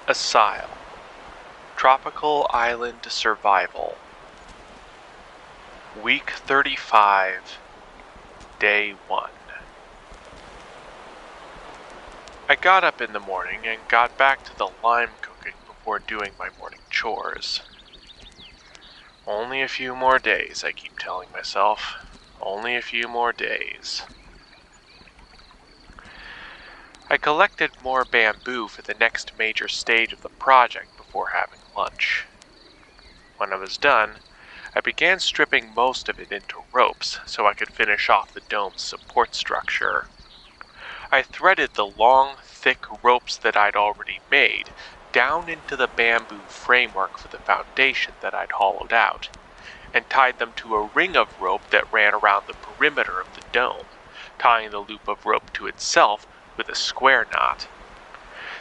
Asyle, Tropical Island Survival, Week 35, Day 1. I got up in the morning and got back to the lime cooking before doing my morning chores. Only a few more days, I keep telling myself. Only a few more days. I collected more bamboo for the next major stage of the project before having lunch. When I was done, I began stripping most of it into ropes so I could finish off the dome's support structure. I threaded the long, thick ropes that I'd already made down into the bamboo framework for the foundation that I'd hollowed out, and tied them to a ring of rope that ran around the perimeter of the dome, tying the loop of rope to itself with a square knot.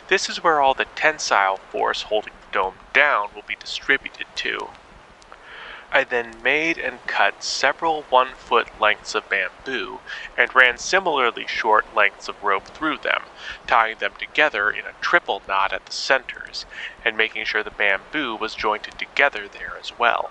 This is where all the tensile force holding the dome down will be distributed to. I then made and cut several 1-foot lengths of bamboo and ran similarly short lengths of rope through them, tying them together in a triple knot at the centers and making sure the bamboo was jointed together there as well.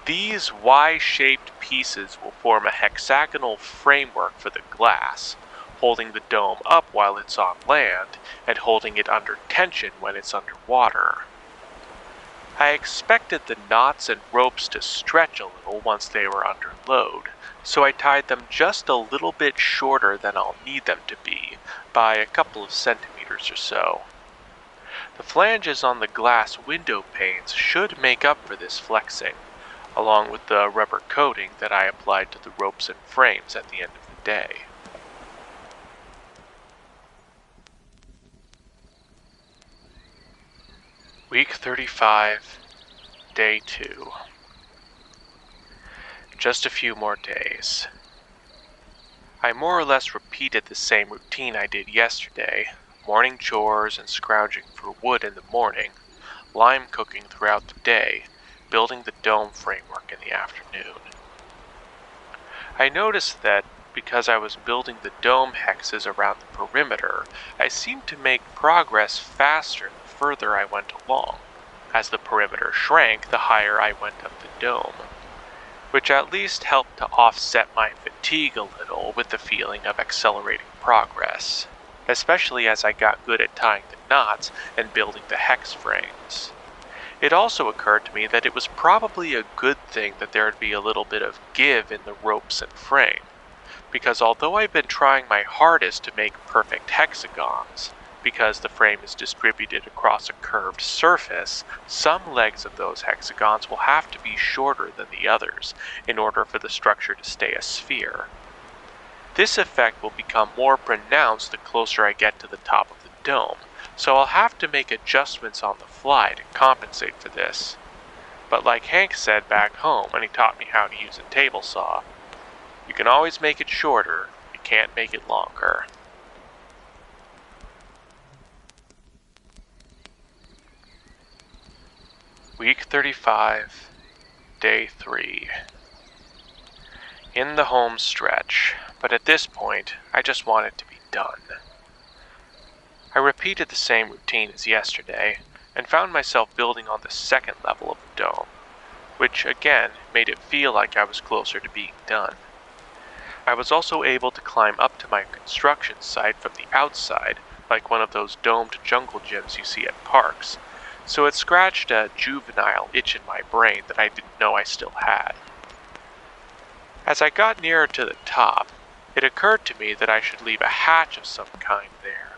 These Y-shaped pieces will form a hexagonal framework for the glass, holding the dome up while it's on land and holding it under tension when it's underwater. I expected the knots and ropes to stretch a little once they were under load, so I tied them just a little bit shorter than I'll need them to be, by a couple of centimeters or so. The flanges on the glass window panes should make up for this flexing, along with the rubber coating that I applied to the ropes and frames at the end of the day. Week 35, Day 2. Just a few more days. I more or less repeated the same routine I did yesterday, morning chores and scrounging for wood in the morning, lime cooking throughout the day, building the dome framework in the afternoon. I noticed that because I was building the dome hexes around the perimeter, I seemed to make progress faster the further I went along. As the perimeter shrank, the higher I went up the dome, which at least helped to offset my fatigue a little with the feeling of accelerating progress, especially as I got good at tying the knots and building the hex frames. It also occurred to me that it was probably a good thing that there would be a little bit of give in the ropes and frame, because although I've been trying my hardest to make perfect hexagons, because the frame is distributed across a curved surface, some legs of those hexagons will have to be shorter than the others in order for the structure to stay a sphere. This effect will become more pronounced the closer I get to the top of the dome, so I'll have to make adjustments on the fly to compensate for this. But like Hank said back home when he taught me how to use a table saw, you can always make it shorter, you can't make it longer. Week 35, Day 3. In the home stretch, but at this point, I just want it to be done. I repeated the same routine as yesterday, and found myself building on the second level of the dome, which again made it feel like I was closer to being done. I was also able to climb up to my construction site from the outside, like one of those domed jungle gyms you see at parks, so it scratched a juvenile itch in my brain that I didn't know I still had. As I got nearer to the top, it occurred to me that I should leave a hatch of some kind there,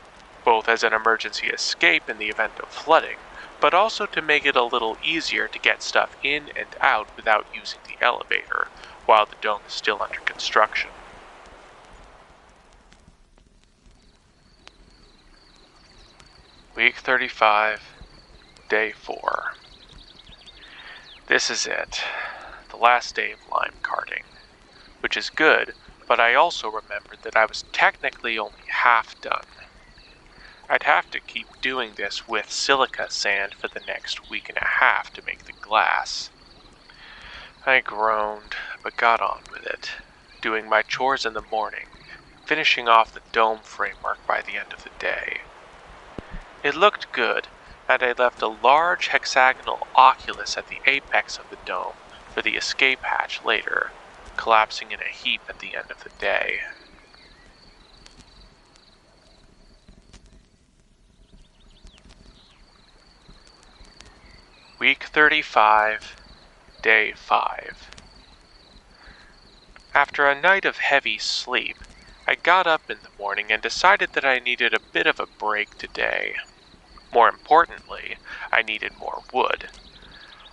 both as an emergency escape in the event of flooding, but also to make it a little easier to get stuff in and out without using the elevator, while the dome is still under construction. Week 35, Day 4. This is it, the last day of lime carting, which is good, but I also remembered that I was technically only half done. I'd have to keep doing this with silica sand for the next week and a half to make the glass. I groaned, but got on with it, doing my chores in the morning, finishing off the dome framework by the end of the day. It looked good, and I left a large hexagonal oculus at the apex of the dome for the escape hatch later, collapsing in a heap at the end of the day. Week 35, Day 5. After a night of heavy sleep, I got up in the morning and decided that I needed a bit of a break today. More importantly, I needed more wood.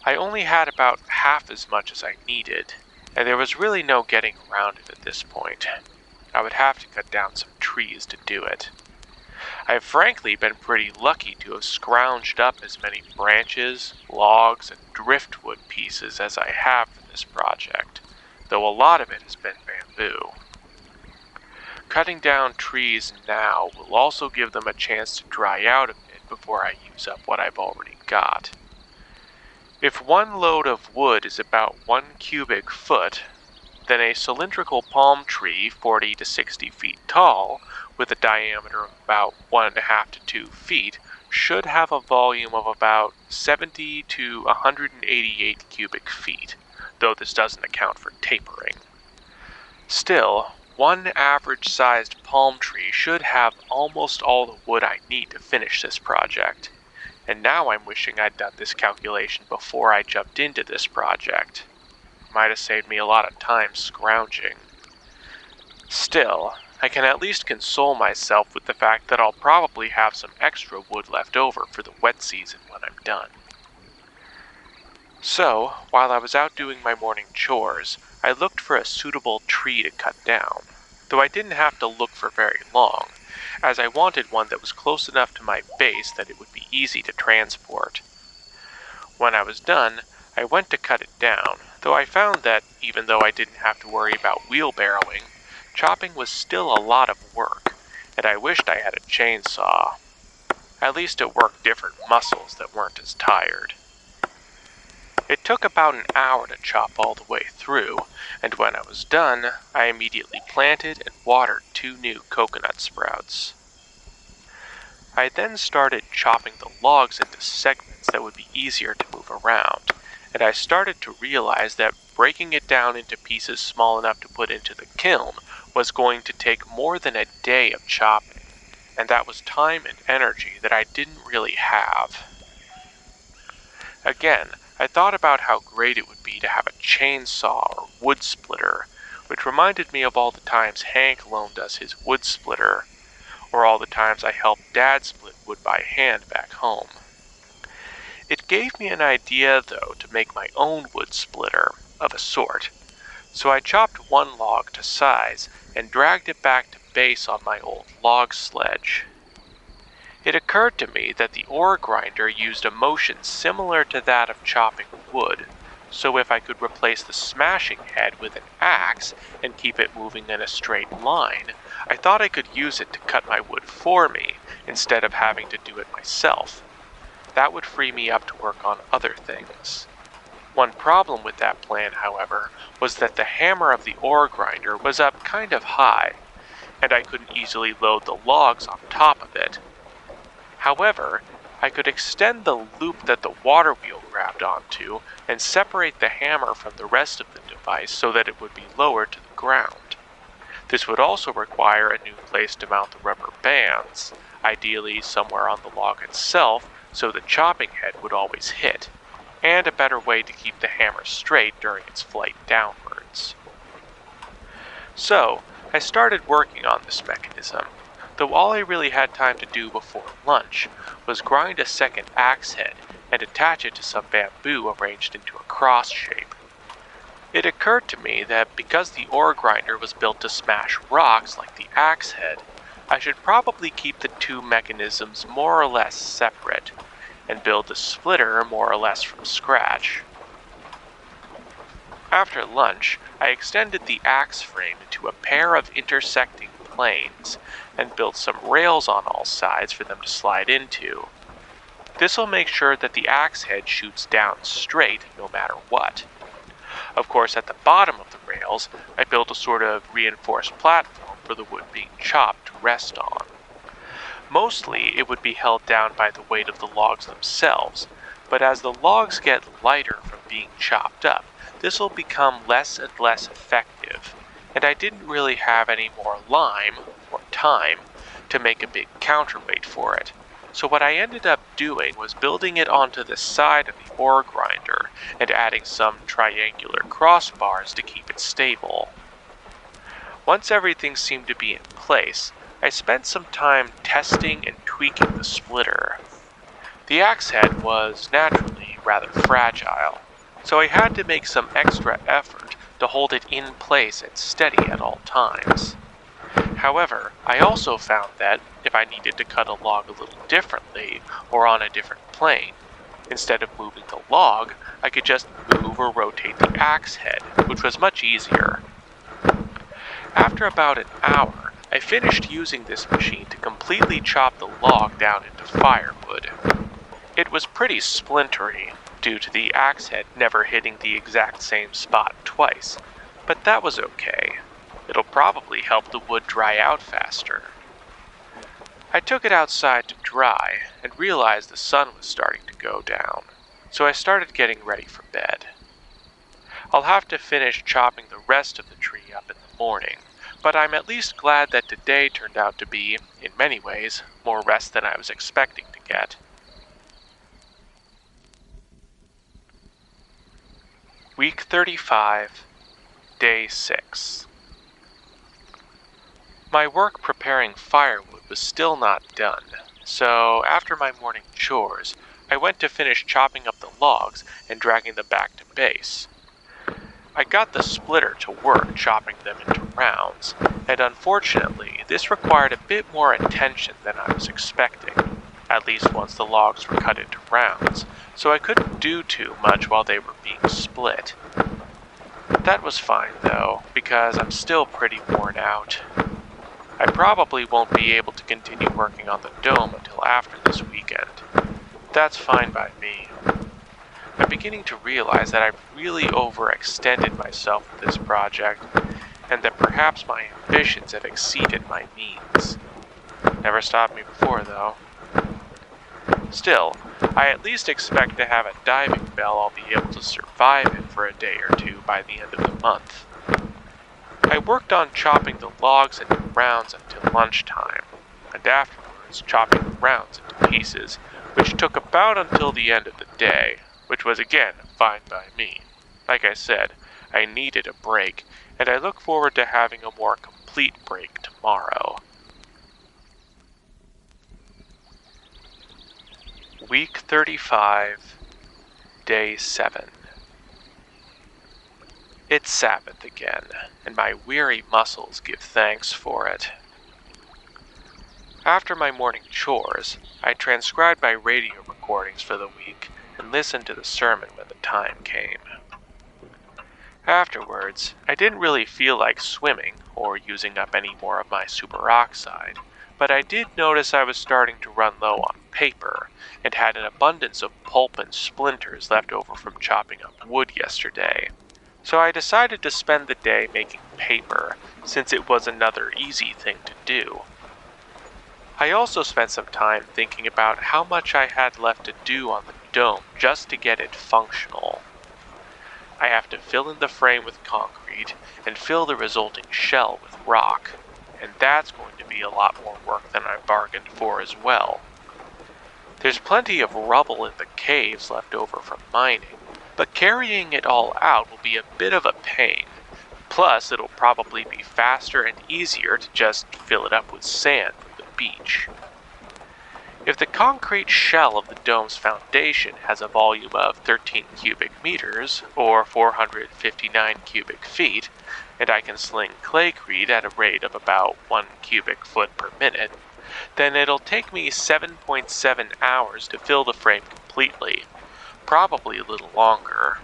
I only had about half as much as I needed, and there was really no getting around it at this point. I would have to cut down some trees to do it. I have frankly been pretty lucky to have scrounged up as many branches, logs, and driftwood pieces as I have for this project, though a lot of it has been bamboo. Cutting down trees now will also give them a chance to dry out a bit before I use up what I've already got. If one load of wood is about 1 cubic foot, then a cylindrical palm tree 40 to 60 feet tall, with a diameter of about 1.5 to 2 feet, should have a volume of about 70 to 188 cubic feet, though this doesn't account for tapering. Still, one average-sized palm tree should have almost all the wood I need to finish this project, and now I'm wishing I'd done this calculation before I jumped into this project. Might have saved me a lot of time scrounging. Still, I can at least console myself with the fact that I'll probably have some extra wood left over for the wet season when I'm done. So, while I was out doing my morning chores, I looked for a suitable tree to cut down, though I didn't have to look for very long, as I wanted one that was close enough to my base that it would be easy to transport. When I was done, I went to cut it down, though I found that, even though I didn't have to worry about wheelbarrowing, chopping was still a lot of work, and I wished I had a chainsaw. At least it worked different muscles that weren't as tired. It took about an hour to chop all the way through, and when I was done, I immediately planted and watered 2 new coconut sprouts. I then started chopping the logs into segments that would be easier to move around, and I started to realize that breaking it down into pieces small enough to put into the kiln was going to take more than a day of chopping, and that was time and energy that I didn't really have. Again, I thought about how great it would be to have a chainsaw or wood splitter, which reminded me of all the times Hank loaned us his wood splitter, or all the times I helped Dad split wood by hand back home. It gave me an idea, though, to make my own wood splitter, of a sort, so I chopped 1 log to size and dragged it back to base on my old log sledge. It occurred to me that the ore grinder used a motion similar to that of chopping wood, so if I could replace the smashing head with an axe and keep it moving in a straight line, I thought I could use it to cut my wood for me instead of having to do it myself. That would free me up to work on other things. One problem with that plan, however, was that the hammer of the ore grinder was up kind of high, and I couldn't easily load the logs on top of it. However, I could extend the loop that the water wheel grabbed onto and separate the hammer from the rest of the device so that it would be lowered to the ground. This would also require a new place to mount the rubber bands, ideally somewhere on the log itself so the chopping head would always hit, and a better way to keep the hammer straight during its flight downwards. So, I started working on this mechanism, though all I really had time to do before lunch was grind a second axe head and attach it to some bamboo arranged into a cross shape. It occurred to me that because the ore grinder was built to smash rocks like the axe head, I should probably keep the 2 mechanisms more or less separate, and build the splitter more or less from scratch. After lunch, I extended the axe frame into a pair of intersecting planes, and built some rails on all sides for them to slide into. This will make sure that the axe head shoots down straight no matter what. Of course, at the bottom of the rails, I built a sort of reinforced platform for the wood being chopped to rest on. Mostly it would be held down by the weight of the logs themselves, but as the logs get lighter from being chopped up, this will become less and less effective, and I didn't really have any more lime, or time, to make a big counterweight for it. So what I ended up doing was building it onto the side of the ore grinder and adding some triangular crossbars to keep it stable. Once everything seemed to be in place, I spent some time testing and tweaking the splitter. The axe head was naturally rather fragile, so I had to make some extra effort to hold it in place and steady at all times. However, I also found that if I needed to cut a log a little differently or on a different plane, instead of moving the log, I could just move or rotate the axe head, which was much easier. After about an hour, I finished using this machine to completely chop the log down into firewood. It was pretty splintery, due to the axe head never hitting the exact same spot twice, but that was okay. It'll probably help the wood dry out faster. I took it outside to dry and realized the sun was starting to go down, so I started getting ready for bed. I'll have to finish chopping the rest of the tree up in the morning, but I'm at least glad that today turned out to be, in many ways, more rest than I was expecting to get. Week 35, Day 6. My work preparing firewood was still not done, so after my morning chores, I went to finish chopping up the logs and dragging them back to base. I got the splitter to work chopping them into rounds, and unfortunately, this required a bit more attention than I was expecting, at least once the logs were cut into rounds, so I couldn't do too much while they were being split. That was fine though, because I'm still pretty worn out. I probably won't be able to continue working on the dome until after this weekend. That's fine by me. I'm beginning to realize that I've really overextended myself with this project, and that perhaps my ambitions have exceeded my means. Never stopped me before, though. Still, I at least expect to have a diving bell I'll be able to survive in for a day or two by the end of the month. I worked on chopping the logs into rounds until lunchtime, and afterwards chopping the rounds into pieces, which took about until the end of the day, which was again fine by me. Like I said, I needed a break, and I look forward to having a more complete break tomorrow. Week 35, Day 7. It's Sabbath again, and my weary muscles give thanks for it. After my morning chores, I transcribed my radio recordings for the week and listened to the sermon when the time came. Afterwards, I didn't really feel like swimming or using up any more of my superoxide, but I did notice I was starting to run low on paper and had an abundance of pulp and splinters left over from chopping up wood yesterday. So I decided to spend the day making paper, since it was another easy thing to do. I also spent some time thinking about how much I had left to do on the dome just to get it functional. I have to fill in the frame with concrete and fill the resulting shell with rock, and that's going to be a lot more work than I bargained for as well. There's plenty of rubble in the caves left over from mining, but carrying it all out will be a bit of a pain. Plus, it'll probably be faster and easier to just fill it up with sand from the beach. If the concrete shell of the dome's foundation has a volume of 13 cubic meters, or 459 cubic feet, and I can sling claycrete at a rate of about 1 cubic foot per minute, then it'll take me 7.7 hours to fill the frame completely, probably a little longer.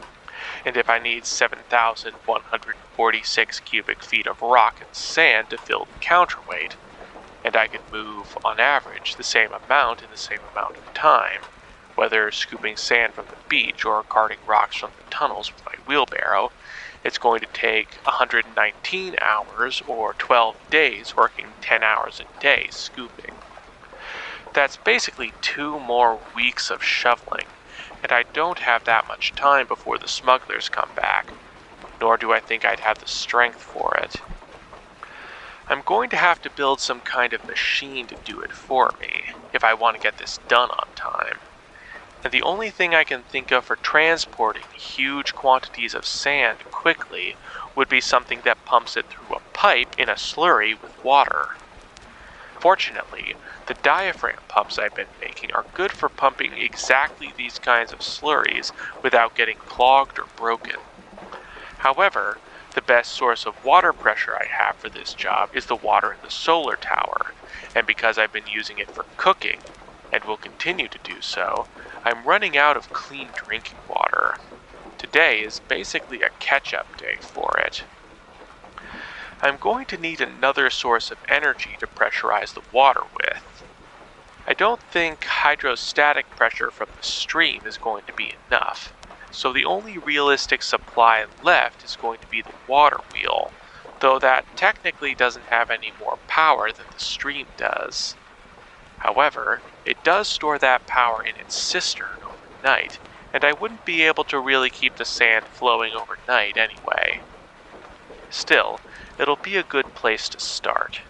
And if I need 7,146 cubic feet of rock and sand to fill the counterweight, and I could move, on average, the same amount in the same amount of time, whether scooping sand from the beach or carting rocks from the tunnels with my wheelbarrow, it's going to take 119 hours or 12 days working 10 hours a day scooping. That's basically 2 more weeks of shoveling, and I don't have that much time before the smugglers come back, nor do I think I'd have the strength for it. I'm going to have to build some kind of machine to do it for me, if I want to get this done on time. And the only thing I can think of for transporting huge quantities of sand quickly would be something that pumps it through a pipe in a slurry with water. Fortunately, the diaphragm pumps I've been making are good for pumping exactly these kinds of slurries without getting clogged or broken. However, the best source of water pressure I have for this job is the water in the solar tower, and because I've been using it for cooking, and will continue to do so, I'm running out of clean drinking water. Today is basically a catch-up day for it. I'm going to need another source of energy to pressurize the water with. I don't think hydrostatic pressure from the stream is going to be enough, so the only realistic supply left is going to be the water wheel, though that technically doesn't have any more power than the stream does. However, it does store that power in its cistern overnight, and I wouldn't be able to really keep the sand flowing overnight anyway. Still, it'll be a good place to start.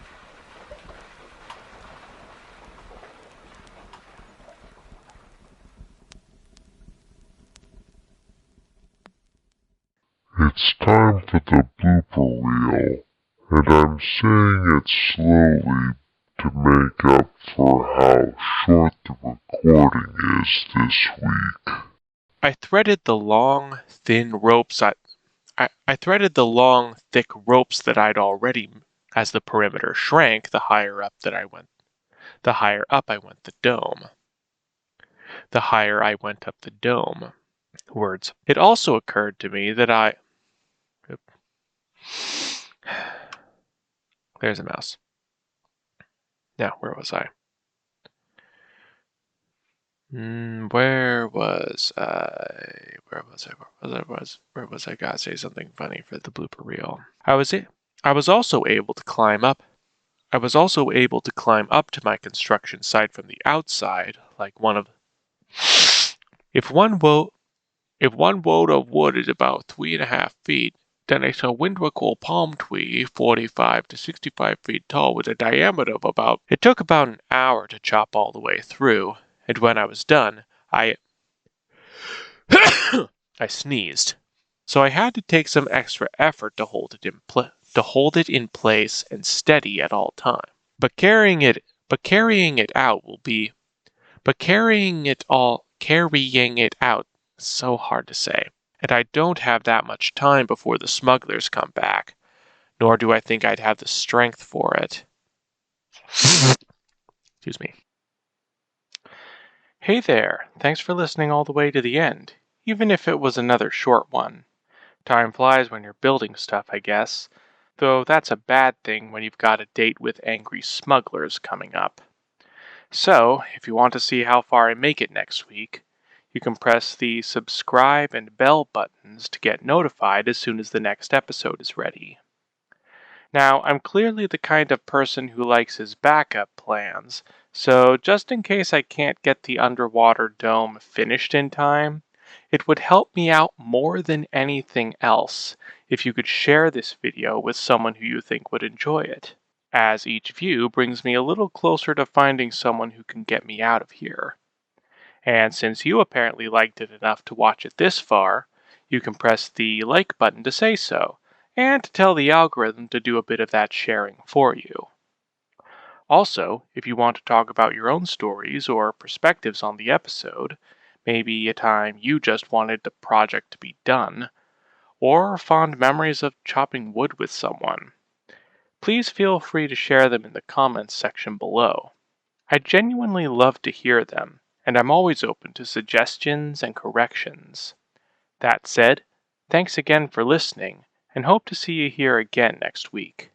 It's time for the blooper reel, and I'm saying it slowly to make up for how short the recording is this week. I threaded the long, thick ropes that I'd already. As the perimeter shrank, the higher up I went the dome. The higher I went up the dome. Words. It also occurred to me that There's a mouse. Now, where was I? Where was I? Gotta say something funny for the blooper reel. I was also able to climb up to my construction site from the outside, like one of. If one load of wood is about 3.5 feet, then a cylindrical palm tree 45 to 65 feet tall with a diameter of about. It took about an hour to chop all the way through, and when I was done, I sneezed. So I had to take some extra effort to hold it in place and steady at all times. But carrying it out so hard to say. And I don't have that much time before the smugglers come back, nor do I think I'd have the strength for it. Excuse me. Hey there, thanks for listening all the way to the end, even if it was another short one. Time flies when you're building stuff, I guess, though that's a bad thing when you've got a date with angry smugglers coming up. So, if you want to see how far I make it next week, you can press the subscribe and bell buttons to get notified as soon as the next episode is ready. Now, I'm clearly the kind of person who likes his backup plans, so just in case I can't get the underwater dome finished in time, it would help me out more than anything else if you could share this video with someone who you think would enjoy it, as each view brings me a little closer to finding someone who can get me out of here. And since you apparently liked it enough to watch it this far, you can press the like button to say so, and to tell the algorithm to do a bit of that sharing for you. Also, if you want to talk about your own stories or perspectives on the episode, maybe a time you just wanted the project to be done, or fond memories of chopping wood with someone, please feel free to share them in the comments section below. I genuinely love to hear them, and I'm always open to suggestions and corrections. That said, thanks again for listening, and hope to see you here again next week.